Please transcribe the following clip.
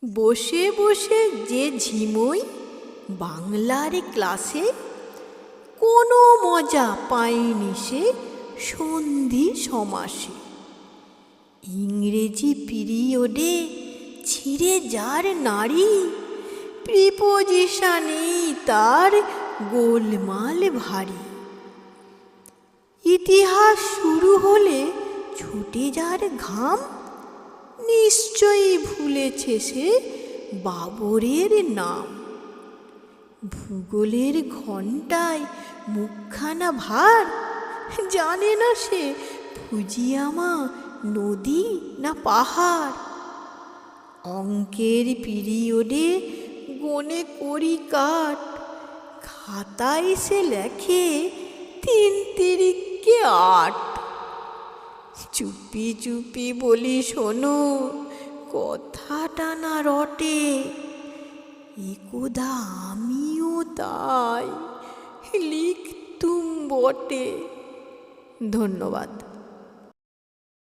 বসে বসে যে ঝিমোই বাংলার ক্লাসে, কোনো মজা পায়নি সে সন্ধি সমাসে। ইংরেজি পিরিয়ডে ছিঁড়ে যার নাড়ি, প্রিপোজিশনেই তার গোলমাল ভারী। ইতিহাস শুরু হলে ছুটে যার ঘাম, নিশ্চয়ই ভুলেছে সে বাবরের নাম। ভূগোলের ঘণ্টায় মুখখানা ভার, জানে না সে ফুজিয়ামা নদী না পাহাড়। অঙ্কের পিরিয়ডে গনে করি কাট, খাতায় সে লেখে ৩ তিরিকে ৮। চুপি চুপি বলি শোনো, কথাটা না রটে, একদা আমিও তাই লিখতুম বটে। ধন্যবাদ।